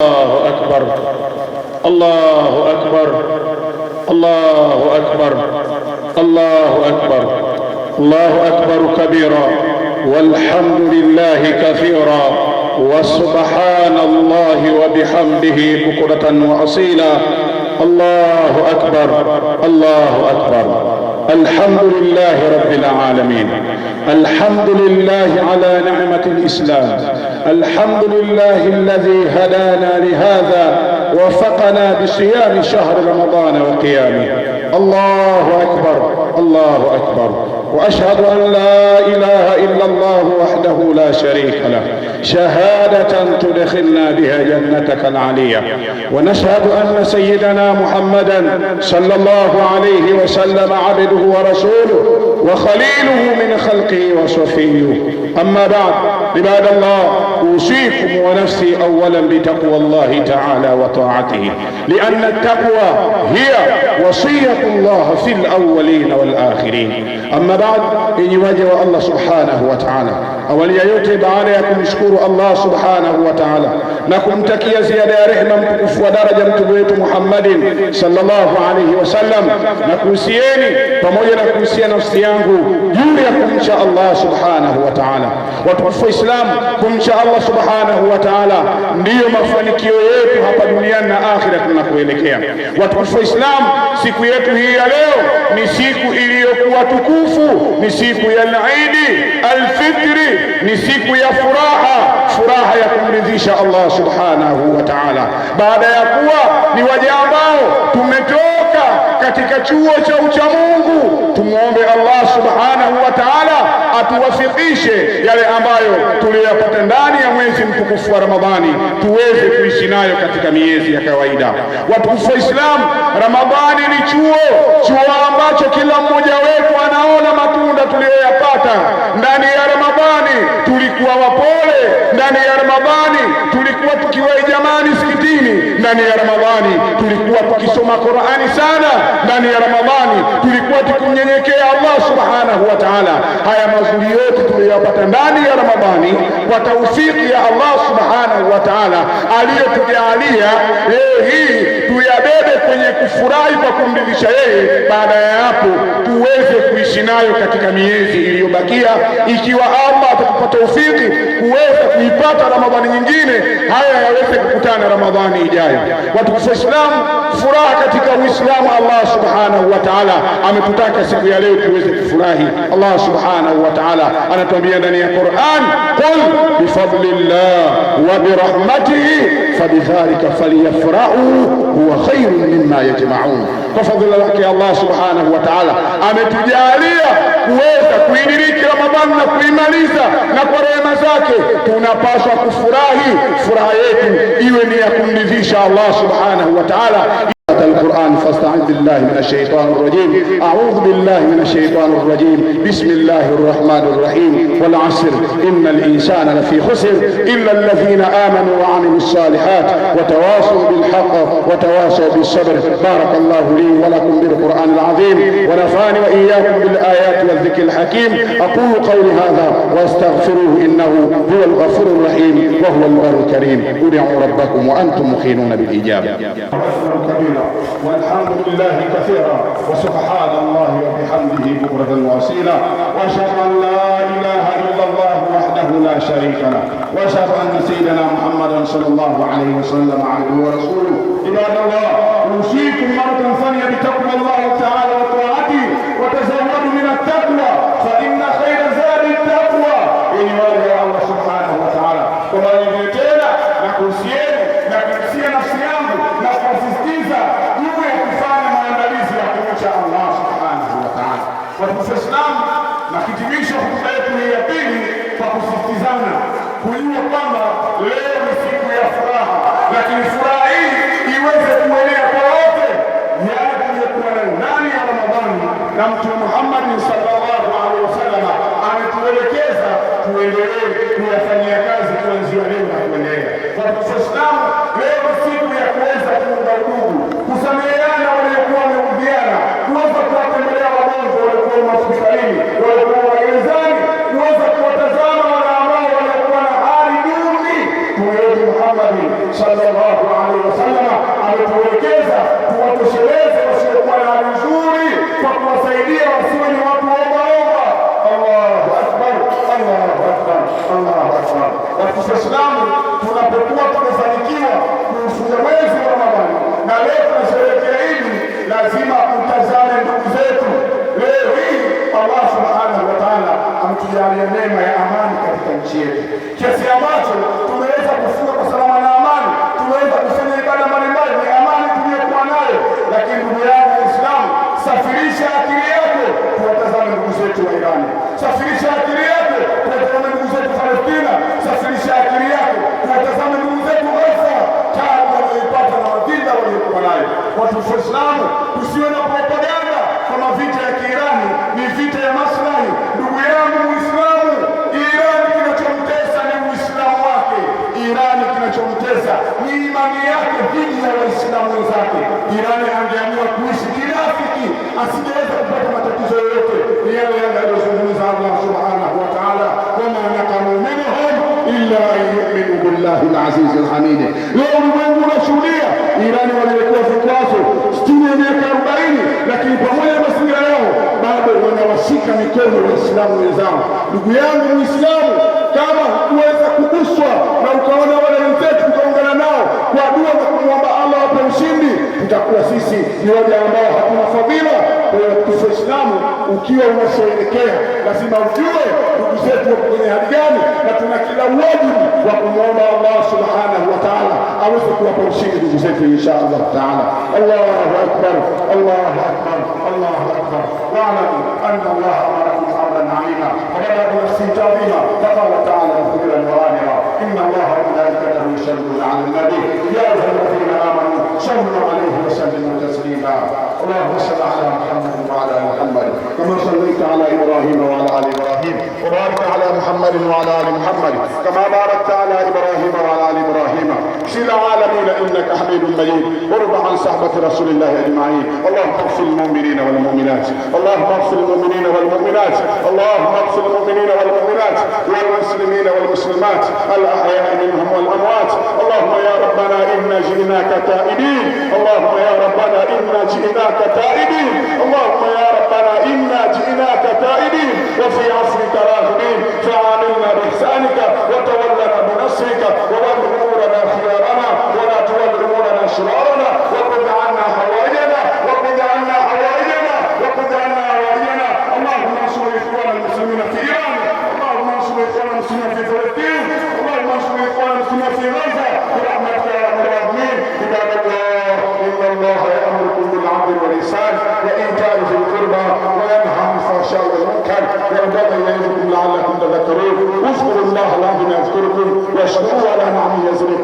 الله أكبر الله أكبر الله أكبر الله أكبر الله أكبر كبيرا والحمد لله كثيرا وسبحان الله وبحمده بكرة وأصيلا. الله أكبر الله أكبر. الحمد لله رب العالمين. الحمد لله على نعمة الإسلام. الحمد لله الذي هدانا لهذا ووفقنا بصيام شهر رمضان وقيامه. الله أكبر الله أكبر. وأشهد أن لا إله إلا الله وحده لا شريك له شهادة تدخلنا بها جنتك العلية. ونشهد أن سيدنا محمدا صلى الله عليه وسلم عبده ورسوله وخليله من خلقه وصفيه. أما بعد، عباد الله، أوصيكم ونفسي أولا بتقوى الله تعالى وطاعته، لأن التقوى هي وصية الله في الأولين والآخرين. أما بعد، إني واجه الله سبحانه وتعالى awali ya yote baada ya kumshukuru Allah subhanahu wa ta'ala na kumtakia ziada ya rehema mtukufu wa daraja mtume wetu Muhammadin sallallahu alayhi wasallam, na kuhusieni pamoja na kuhusia nafsi yangu juu ya kumcha Allah subhanahu wa ta'ala. Watukufu wa Islam, kumcha Allah subhanahu wa ta'ala ndiyo mafanikio yetu hapa duniani na akhira tunakoelekea. Watukufu wa Islam, siku yetu hii ya leo ni siku iliyokuwa tukufu, ni siku ya Eid al-Fitr, ni siku ya furaha ya kumridhisha Allah subhanahu wa ta'ala, baada ya kuwa ni waja ambao tumetoka katika chuo cha uchamungu. Tumuombe Allah subhanahu wa ta'ala atuwafikishe yale ambayo tuliyopata ndani ya mwezi mtukufu wa Ramadhani tuweze kuishi nayo katika miezi ya kawaida. Watukufu wa Islam, Ramadhani ni chuo ambacho kila mmoja wetu anaona matunda tuliyoyapata ndani ya Ramadhani. Tulikuwa wapole ndani ya Ramadhani, tulikuwa tukiwahi jamani msikitini ndani ya Ramadhani, tulikuwa tukisoma Qur'ani sana ndani ya Ramadhani, tulikuwa tukimnyenyekea Allah subhanahu wa ta'ala. Haya mazuri yote tuliyopata ndani ya Ramadhani kwa taufiki ya Allah subhanahu wa ta'ala aliyotujalia leo hii tuyabebe kwenye kufurahi kwa kumridhisha yeye. Baada ya hapo tuweze kuishi nayo katika miezi iliyobakia, ikiwa Allah atatupa taufiki kuweza kuipata Ramadhani nyingine, haya yaweze kukutana Ramadhani ijayo. Watukufu wa Islam, furaha katika Uislamu, Allah subhanahu wa ta'ala ametutaka siku ya leo tuweze kufurahi. Allah subhanahu wa ta'ala anatuambia ndani ya Qur'an, qul bifadlillah wa birahmatihi fabidhalika falyafrahu huwa khairun mimma yajma'un. Kwa fadhila yake Allah subhanahu wa ta'ala ametujalia kuweza kuidiriki Ramadhani na kuimaliza, na kwa rehema zake tunapaswa kufurahi. Furaha yetu iwe ni ya kumridhisha Allah subhanahu wa ta'ala. القرآن فاستعذ بالله من الشيطان الرجيم. أعوذ بالله من الشيطان الرجيم. بسم الله الرحمن الرحيم. والعصر إن الإنسان لفي خسر إلا الذين آمنوا وعملوا الصالحات وتواصوا بالحق وتواصوا بالصبر. بارك الله لي ولكم بالقرآن العظيم ونفعني وإياكم بالآيات والذكر الحكيم. أقول قولي هذا واستغفروه إنه هو الغفور الرحيم وهو البر الكريم. ادعوا ربكم وأنتم موقنون بالإجابة. والحمد لله كثيرا وسبحان الله وبحمده بكرة وأصيلا. وأشهد أن لا إله إلا الله وحده لا شريك له، وأشهد أن سيدنا محمدا صلى الله عليه وسلم عبده ورسوله. عباد الله، أوصيكم مرة ثانية بتقوى الله تعالى وطاعته، وتزودوا من التقوى فإن خير زاد التقوى. إن والله الله سبحانه وتعالى كما يجيتنا نكوسيeni na kusia nafsi yangu na kusisitiza juu ya kufanya maandalizi ya kumcha Allah subhanahu wa ta'ala. Watukufu wa Islam, na hitimisho hotuba yetu ya pili kwa kusisitizana kujua kwamba leo ni siku ya furaha, lakini furaha hii iweze kuenea kwa wote, yale tuliyokuwa nayo ndani ya Ramadhani, na Mtume Muhammad sallallahu alaihi wasallam ametuelekeza tuendelee kuyafanyia kazi kuanzia leo na kuendelea. Watukufu wa Islam, leo ni siku ya kuweza kuunga udugu, kusameheana waliokuwa wameudhiana, kuweza kuwatembelea wagonjwa waliokuwa hospitalini, waliokuwa magerezani, kuweza kuwatazama wale ambao waliokuwa na hali duni. Mtume Muhammad sallallahu matukufu wa Islamu, tusiwe na propaganda kama vita ya Kiirani ni vita ya maslahi. Ndugu yangu Muislamu, Irani kinachomtesa ni Uislamu wake. Irani kinachomtesa ni imani yake dhidi ya Waislamu wenzake. Irani angeamua kuishi kirafiki, asingeweza kupata matatizo yoyote. Ni yale aliyozungumza Allah subhanahu wa ta'ala, wama naqamu minhum illa an yu'minu billahi al-aziz al-hamid. Leo ulimwengu unashuhudia Irani waliwekewa vikwazo 60 ya miaka 40, lakini pamoja na mazingira yao bado wanawashika mikono Waislamu wenzao. Ndugu yangu Muislamu, kama huweza kuguswa na ukaona wale wenzetu ukaungana nao kwa dua za kumwomba Allah ape ushindi, tutakuwa sisi ni wale ambao hatuna fadhila. Kwa hiyo Uislamu ukiwa unasherehekea, lazima ujue ndugu zetu wako kwenye hali gani, na tuna kila wajibu wa kumwomba Allah subhanahu wa ta'ala aweze kuwapa ushindi ndugu zetu insha Allah ta'ala. Allahu akbar, Allahu akbar, Allahu akbar. Wa'lamu anna Allah amarakum amran 'azima wa bada nafsin ta'zima faqala ta'ala mukbiran wa amira inna Allah wa malaikatahu yusalluna 'alan nabi ya ayyuhalladhina amanu sallu 'alayhi wa sallimu taslima. اللهم صل على محمد وعلى ال محمد كما صليت على ابراهيم وعلى ال ابراهيم وبارك على محمد وعلى ال محمد كما باركت على ابراهيم وعلى ال ابراهيم في العالمين انك حميد مجيد. وارض عن صحبه رسول الله اجمعين. اللهم اغفر للمؤمنين والمؤمنات، اللهم اغفر للمؤمنين والمؤمنات، اللهم اغفر للمؤمنين والمؤمنات والمسلمين والمسلمات الاحياء منهم والاموات. اللهم يا ربنا انا جئناك تائبين، اللهم يا ربنا انا جئناك تائبين، اللهم يا ربنا إنا جئناك تائبين وفي عصرك راغبين، فعاملنا بإحسانك وتولنا بنصرك وول أمورنا خيارنا ولا تول أمورنا شرارنا، وقض عنا حوائجنا وقض عنا حوائجنا وقض عنا حوائجنا. اللهم انصر إخوان المسلمين في إيران، اللهم انصر إخوان المسلمين في فلسطين، اللهم انصر إخوان المسلمين في غزة برحمتك يا رب العالمين. عباد الله إن الله يأمركم بالعدل والإحسان وإيتاء ذي القربى وينهى عن الفحشاء والمنكر وينبغي يعظكم لعلكم تذكرون. اذكروا الله العظيم يذكركم واشكروه على نعمه يزدكم